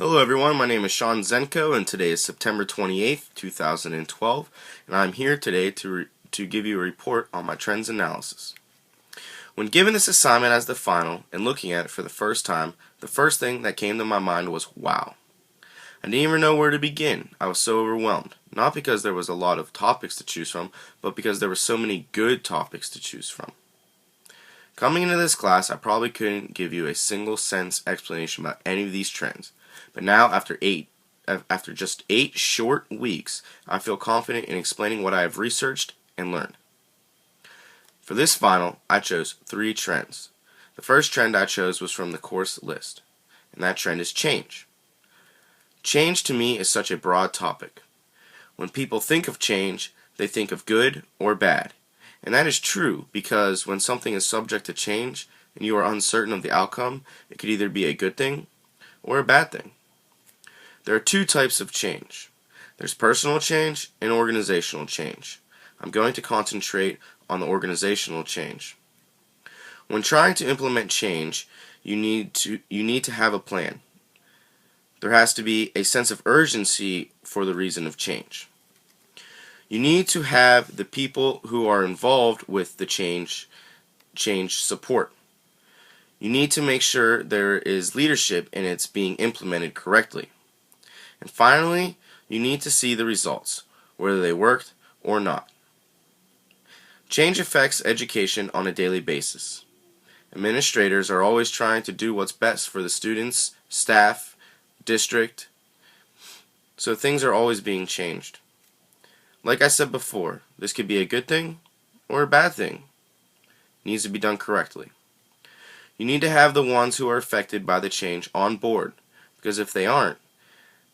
Hello everyone, my name is Sean Zenko and today is September 28th, 2012 and I'm here today to give you a report on my trends analysis. When given this assignment as the final and looking at it for the first time, the first thing that came to my mind was wow. I didn't even know where to begin. I was so overwhelmed, not because there was a lot of topics to choose from, but because there were so many good topics to choose from. Coming into this class, I probably couldn't give you a single sentence explanation about any of these trends. But now, after just 8 short weeks, I feel confident in explaining what I have researched and learned. For this final, I chose 3 trends. The first trend I chose was from the course list, and that trend is change. Change to me is such a broad topic. When people think of change, they think of good or bad. And that is true because when something is subject to change and you are uncertain of the outcome, it could either be a good thing or a bad thing. There are 2 types of change. There's personal change and organizational change. I'm going to concentrate on the organizational change. When trying to implement change, you need to have a plan. There has to be a sense of urgency for the reason of change. You need to have the people who are involved with the change support. You need to make sure there is leadership and it's being implemented correctly. And finally, you need to see the results, whether they worked or not. Change affects education on a daily basis. Administrators are always trying to do what's best for the students, staff, district, so things are always being changed. Like I said before, this could be a good thing or a bad thing. It needs to be done correctly. You need to have the ones who are affected by the change on board, because if they aren't,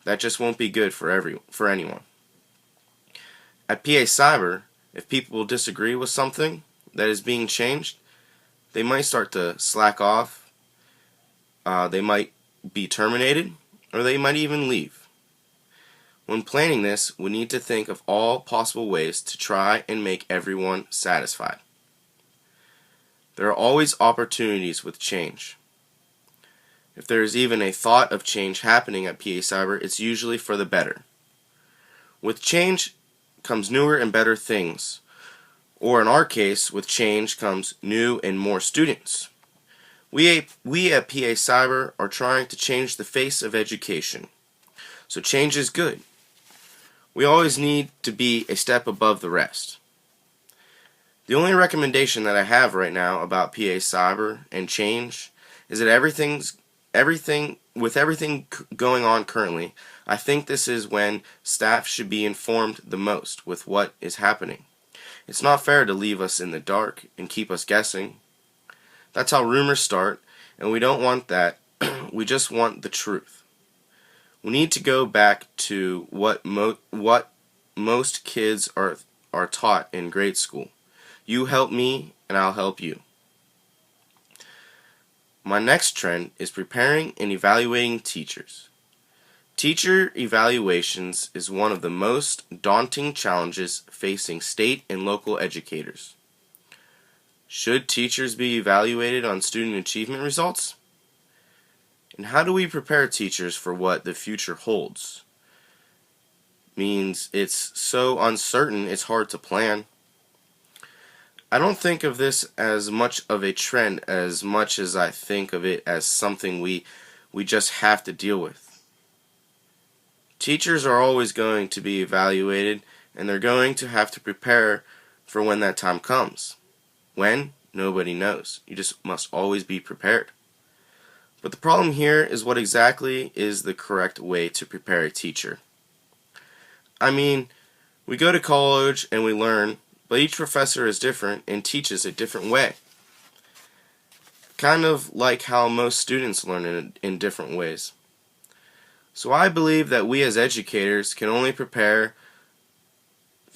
that just won't be good for anyone. At PA Cyber, if people disagree with something that is being changed, they might start to slack off, they might be terminated, or they might even leave. When planning this, we need to think of all possible ways to try and make everyone satisfied. There are always opportunities with change. If there is even a thought of change happening at PA Cyber, it's usually for the better. With change comes newer and better things. Or in our case, with change comes new and more students. We at PA Cyber are trying to change the face of education. So change is good. We always need to be a step above the rest. The only recommendation that I have right now about PA Cyber and change is that everything going on currently, I think this is when staff should be informed the most with what is happening. It's not fair to leave us in the dark and keep us guessing. That's how rumors start, and we don't want that. We just want the truth. We need to go back to what most kids are taught in grade school. You help me, and I'll help you. My next trend is preparing and evaluating teachers. Teacher evaluations is one of the most daunting challenges facing state and local educators. Should teachers be evaluated on student achievement results? And how do we prepare teachers for what the future holds? Means it's so uncertain it's hard to plan. I don't think of this as much of a trend as much as I think of it as something we just have to deal with. Teachers are always going to be evaluated, and they're going to have to prepare for when that time comes. When? Nobody knows. You just must always be prepared. But the problem here is what exactly is the correct way to prepare a teacher. I mean, we go to college and we learn, but each professor is different and teaches a different way. Kind of like how most students learn in different ways. So I believe that we as educators can only prepare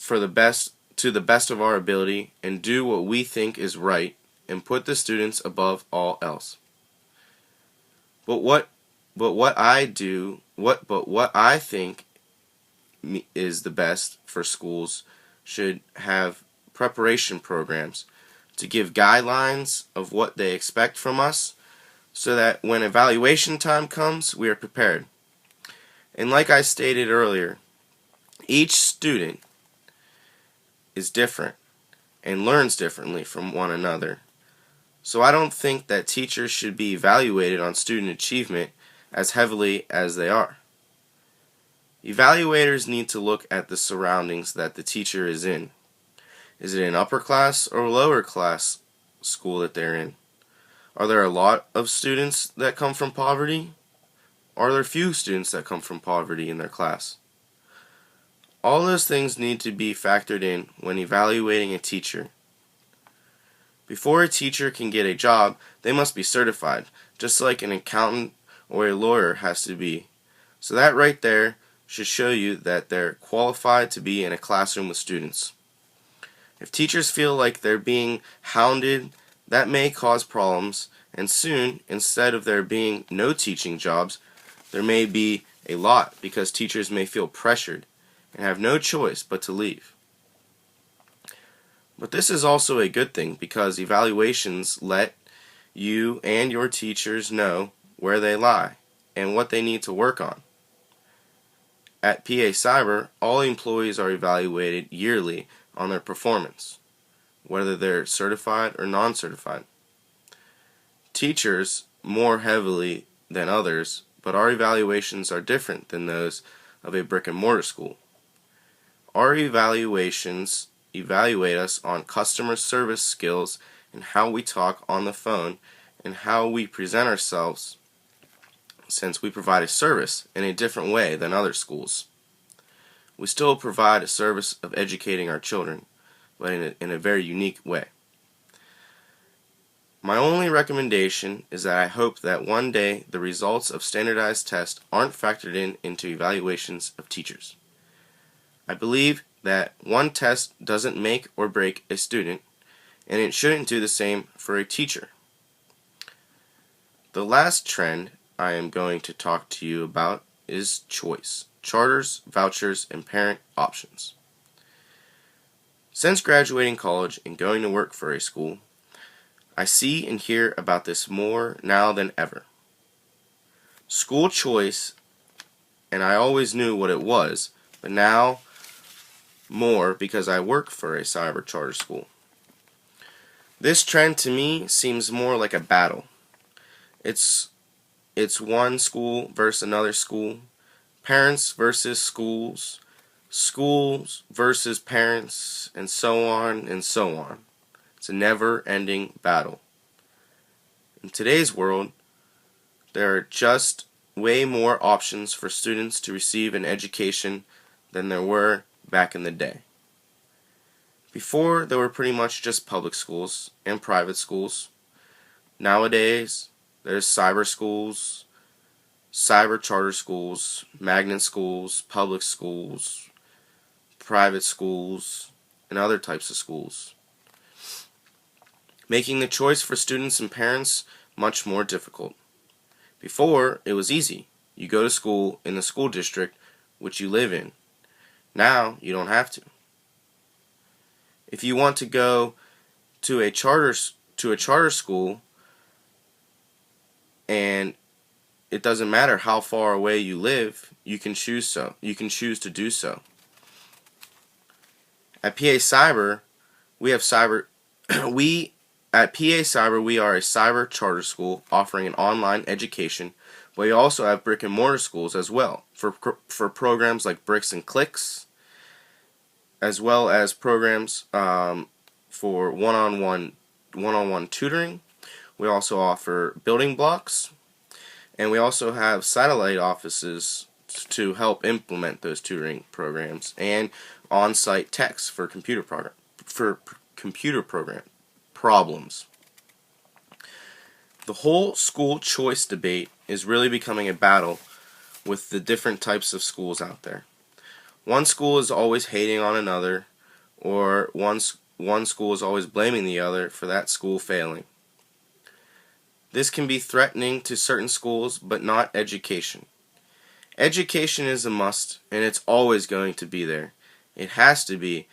to the best of our ability and do what we think is right and put the students above all else. But what I think is the best for schools should have preparation programs to give guidelines of what they expect from us so that when evaluation time comes, we are prepared. And like I stated earlier, each student is different and learns differently from one another. So I don't think that teachers should be evaluated on student achievement as heavily as they are. Evaluators need to look at the surroundings that the teacher is in. Is it an upper class or lower class school that they're in? Are there a lot of students that come from poverty? Are there few students that come from poverty in their class? All those things need to be factored in when evaluating a teacher. Before a teacher can get a job, they must be certified, just like an accountant or a lawyer has to be. So that right there should show you that they're qualified to be in a classroom with students. If teachers feel like they're being hounded, that may cause problems, and soon, instead of there being no teaching jobs, there may be a lot, because teachers may feel pressured and have no choice but to leave. But this is also a good thing, because evaluations let you and your teachers know where they lie and what they need to work on. At PA Cyber, all employees are evaluated yearly on their performance, whether they're certified or non-certified. Teachers more heavily than others, but our evaluations are different than those of a brick and mortar school. Our evaluations evaluate us on customer service skills and how we talk on the phone and how we present ourselves, since we provide a service in a different way than other schools. We still provide a service of educating our children, but in a very unique way. My only recommendation is that I hope that one day the results of standardized tests aren't factored into evaluations of teachers. I believe that one test doesn't make or break a student, and it shouldn't do the same for a teacher. The last trend I am going to talk to you about is choice, charters, vouchers, and parent options. Since graduating college and going to work for a school, I see and hear about this more now than ever. School choice, and I always knew what it was, but now more because I work for a cyber charter school. This trend to me seems more like a battle. It's one school versus another school, parents versus schools, schools versus parents, and so on and so on. It's a never-ending battle. In today's world, there are just way more options for students to receive an education than there were back in the day. Before, there were pretty much just public schools and private schools. Nowadays, there's cyber schools, cyber charter schools, magnet schools, public schools, private schools, and other types of schools, making the choice for students and parents much more difficult. Before, it was easy. You go to school in the school district which you live in. Now, you don't have to. If you want to go to a charter school, and it doesn't matter how far away you live, you can choose to do so. At PA Cyber, we are a cyber charter school offering an online education, but we also have brick and mortar schools as well for programs like Bricks and Clicks, as well as programs for one-on-one tutoring. We also offer building blocks, and we also have satellite offices to help implement those tutoring programs, and on-site techs for computer program problems. The whole school choice debate is really becoming a battle with the different types of schools out there. One school is always hating on another, or one school is always blaming the other for that school failing. This can be threatening to certain schools, but not education. Education is a must, and it's always going to be there. It has to be,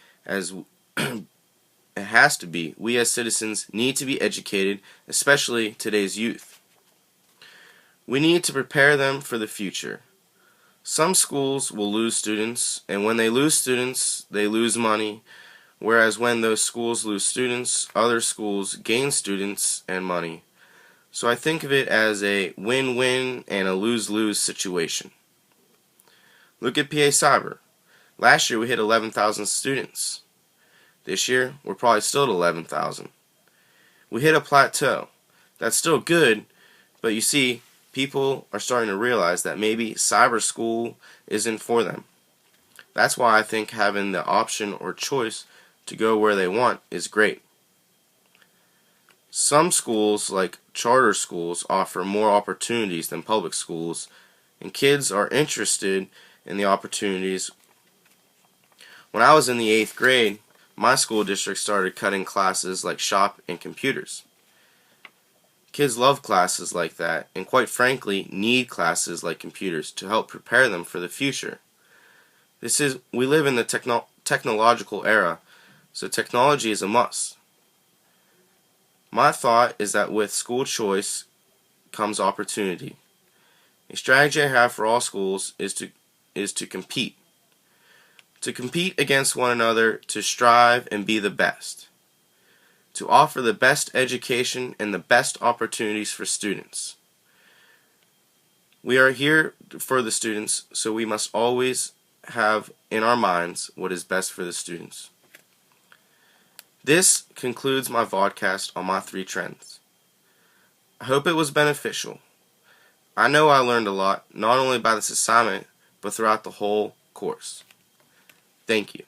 We as citizens need to be educated, especially today's youth. We need to prepare them for the future. Some schools will lose students, and when they lose students, they lose money, whereas when those schools lose students, other schools gain students and money. So I think of it as a win-win and a lose-lose situation. Look at PA Cyber. Last year we hit 11,000 students. This year we're probably still at 11,000. We hit a plateau. That's still good, but you see, people are starting to realize that maybe cyber school isn't for them. That's why I think having the option or choice to go where they want is great. Some schools, like charter schools, offer more opportunities than public schools, and kids are interested in the opportunities. When I was in the 8th grade, my school district started cutting classes like shop and computers. Kids love classes like that, and quite frankly need classes like computers to help prepare them for the future. We live in the technological era, so technology is a must. My thought is that with school choice comes opportunity. A strategy I have for all schools is to compete. To compete against one another, to strive and be the best. To offer the best education and the best opportunities for students. We are here for the students, so we must always have in our minds what is best for the students. This concludes my vodcast on my 3 trends. I hope it was beneficial. I know I learned a lot, not only by this assignment, but throughout the whole course. Thank you.